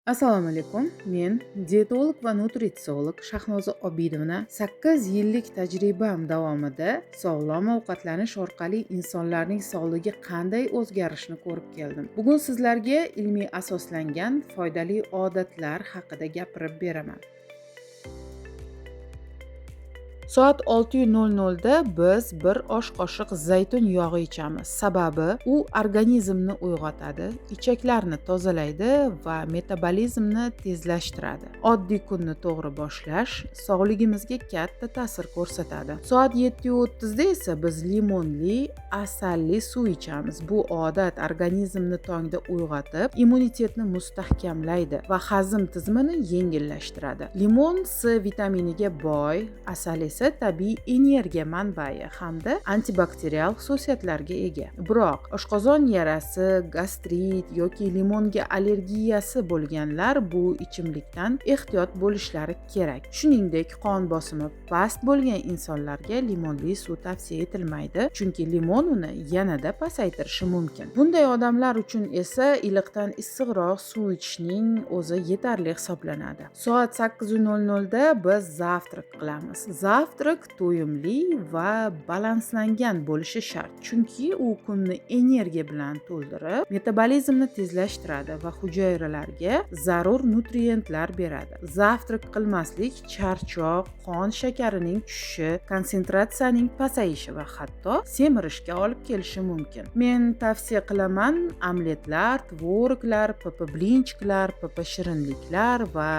Assalomu alaykum. Men dietolog va nutritsiolog Shahnoza Obidovna 8 yillik tajribam davomida sog'lom ovqatlanish orqali insonlarning sog'lig'iga qanday o'zgarishni ko'rib keldim. Bugun sizlarga ilmiy asoslangan foydali odatlar haqida gapirib beraman. Soat 6:00 da biz bir osh qoshiq zaytun yog'i ichamiz. Sababi u organizmni uyg'otadi, ichaklarni tozalaydi va metabolizmni tezlashtiradi. Oddiy kunni to'g'ri boshlash sog'ligimizga katta ta'sir ko'rsatadi. Soat 7:30 da esa biz limonli, asalli suv ichamiz. Bu odat organizmni tongda uyg'otib, immunitetni mustahkamlaydi va hazm tizimini yengillashtiradi. Limon C vitaminiga boy, asal esa tabiiy energiya manbai hamda antibakterial xususiyatlarga ega. Biroq oshqozon yarasi, gastrit yoki limonga allergiyasi bo'lganlar bu ichimlikdan ehtiyot bo'lishlari kerak. Shuningdek, qon bosimi past bo'lgan insonlarga limonli suv tavsiya etilmaydi, chunki limon uni yanada pasaytirishi mumkin. Bunday odamlar uchun esa iliqdan issiqroq suv ichishning o'zi yetarli hisoblanadi. Soat 8:00 da biz zavtrak qilamiz. Zavtrak to'yimli va balanslangan bo'lishi shart, chunki u kunni energiya bilan to'ldirib, metabolizmni tezlashtiradi va hujayralarga zarur nutriyentlar beradi. Zavtrak qilmaslik charchoq, qon shakarining tushishi, konsentratsiyaning pasayishi va hatto semirishga olib kelishi mumkin. Men tavsiya qilaman omletlar, tvoroglar, blinchiklar, shirinliklar va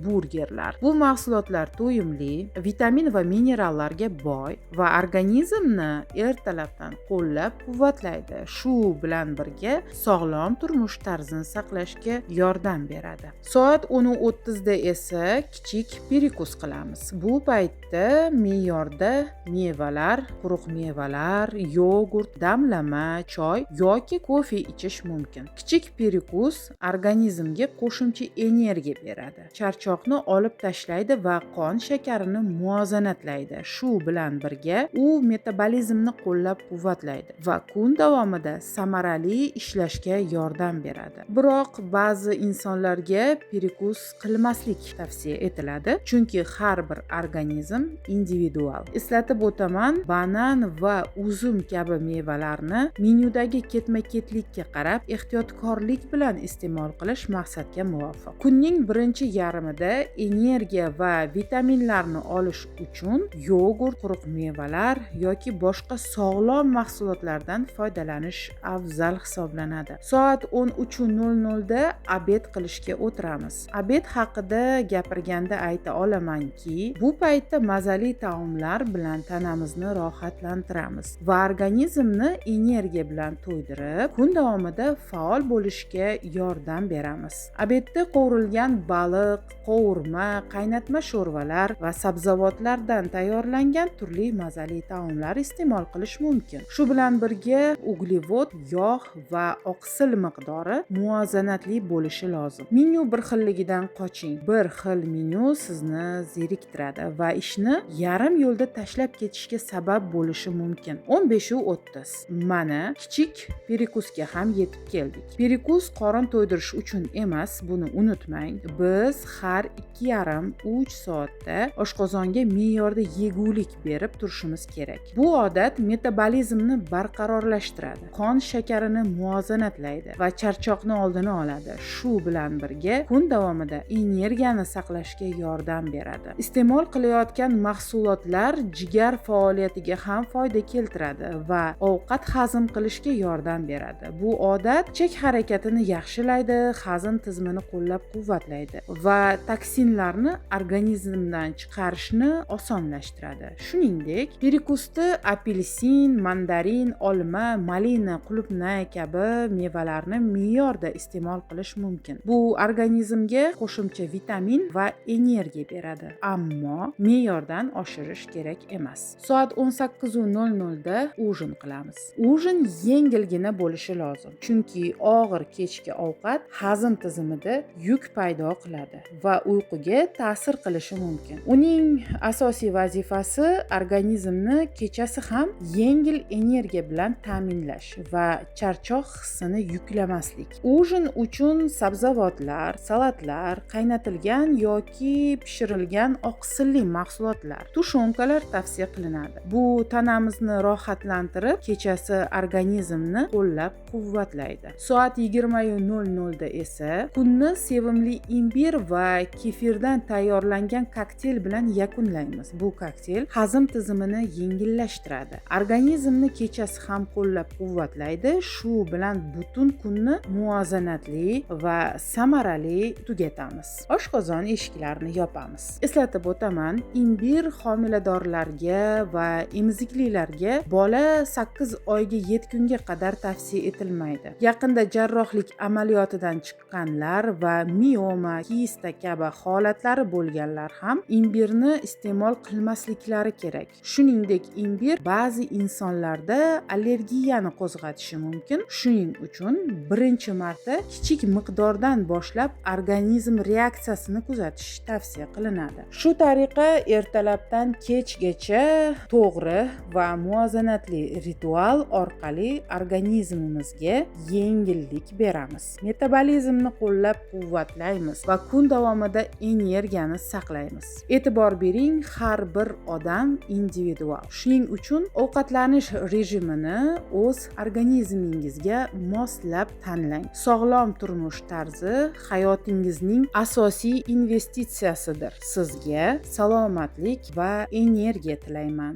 burgerlar. Bu mahsulotlar to'yimli, vitamin va minerallarga boy va organizmni ertalabdan qo'llab-quvvatlaydi. Shu bilan birga sog'lom turmush tarzini saqlashga yordam beradi. Soat 10:30 da esa kichik perikus qilamiz. Bu paytda me'yorda mevalar, quruq mevalar, yogurt, damlama, choy yoki kofe ichish mumkin. Kichik perikus organizmga qo'shimcha energiya beradi. Charchoqni olib tashlaydi va qon shakarini muvozanatlaydi. Shu bilan birga u metabolizmni qo'llab-quvvatlaydi va kun davomida samarali ishlashga yordam beradi. Biroq ba'zi insonlarga perikus qilmaslik tavsiya etiladi, chunki har bir organizm individual. Eslatib o'taman, banan va uzum kabi mevalarni menyudagi ketma-ketlikka qarab ehtiyotkorlik bilan iste'mol qilish maqsadga muvofiq. Kunning birinchi yarmida energiya va vitaminlarni olish uchun yogurt, quruq mevalar yoki boshqa sog'lom mahsulotlardan foydalanish afzal hisoblanadi. Soat 13:00 da obed qilishga o'tiramiz. Obed haqida gapirganda ayta olamanki, bu paytda mazali taomlar bilan tanamizni rohatlantiramiz va organizmni energiya bilan to'ydirib, kun davomida faol bo'lishga yordam beramiz. Obedda qovurilgan baliq, qovurma, qaynatma sho'rvalar va sabzavotlardan tayyorlangan turli mazali taomlar iste'mol qilish mumkin. Shu bilan birga uglevod, yog' va oqsil miqdori muvozanatli bo'lishi lozim. Menyu bir xilligidan qoching. Bir xil menyu sizni zeriktiradi va ishni yarim yo'lda tashlab ketishga sabab bo'lishi mumkin. 15:30. Mana kichik perikusga ham yetib keldik. Perikus qorin to'ydirish uchun emas, buni unutmang. Biz har 2,5-3 soatda oshqozonga me'yorda yegulik berib turishimiz kerak. Bu odat metabolizmni barqarorlashtiradi, qon shakarini muvozanatlaydi va charchoqni oldini oladi. Shu bilan birga kun davomida energiyani saqlashga yordam beradi. Iste'mol qilayotgan mahsulotlar jigar faoliyatiga ham foyda keltiradi va ovqat hazm qilishga yordam beradi. Bu odat ichak harakatini yaxshilaydi, hazm tizimini qo'llab-quvvatlaydi va toksinlarni organizmdan chiqarishni osonlashtiradi. Shuningdek, perikusda apelsin, mandarin, olma, malina, qulupnay kabi mevalarni me'yorda iste'mol qilish mumkin. Bu organizmga qo'shimcha vitamin va energiya beradi, ammo me'yordan oshirish kerak emas. Soat 18:00 da ujin qilamiz. Ujin yengilgina bo'lishi lozim, chunki og'ir kechki ovqat hazm tizimida yuk paydo qiladi va uyquga ta'sir qilishi mumkin. Uning asosiy asosiy vazifasi organizmni kechasi ham yengil energiya bilan ta'minlash va charchoq hissini yuklamaslik. Ujin uchun sabzavotlar, salatlar, qaynatilgan yoki pishirilgan oqsilli mahsulotlar, tushonkalar tavsiya qilinadi. Bu tanamizni rohatlantirib, kechasi organizmni qo'llab-quvvatlaydi. Soat 20:00 da esa kunni sevimli imbir va kefirdan tayyorlangan kokteyl bilan yakunlaymiz. Bu kokteyl hazm tizimini yengillashtiradi. Organizmni kechasi ham qo'llab-quvvatlaydi. Shu bilan butun kunni muvozanatli va samarali tugatamiz. Oshqozon eshiklarini yopamiz. Eslatib o'taman, imbir homiladorlarga va emiziklilarga bola 8 oyga yetgunga qadar tavsiya etilmaydi. Yaqinda jarrohlik amaliyotidan chiqqanlar va mioma, kista kabi holatlari bo'lganlar ham imbirni iste'mol qilmasliklari kerak. Shuningdek, imbir ba'zi insonlarda allergiyani qo'zg'atishi mumkin. Shuning uchun birinchi marta kichik miqdordan boshlab organizm reaksiyasini kuzatish tavsiya qilinadi. Shu tariqa ertalabdan kechgacha to'g'ri va muvozanatli ritual orqali organizmimizga yengillik beramiz. Metabolizmni qo'llab-quvvatlaymiz va kun davomida energiyani saqlaymiz. E'tibor bering, har bir odam individual. Shuning uchun ovqatlanish rejimini o'z organizmingizga moslab tanlang. Sog'lom turmush tarzi hayotingizning asosiy investitsiyasidir. Sizga salomatlik va energiya tilayman.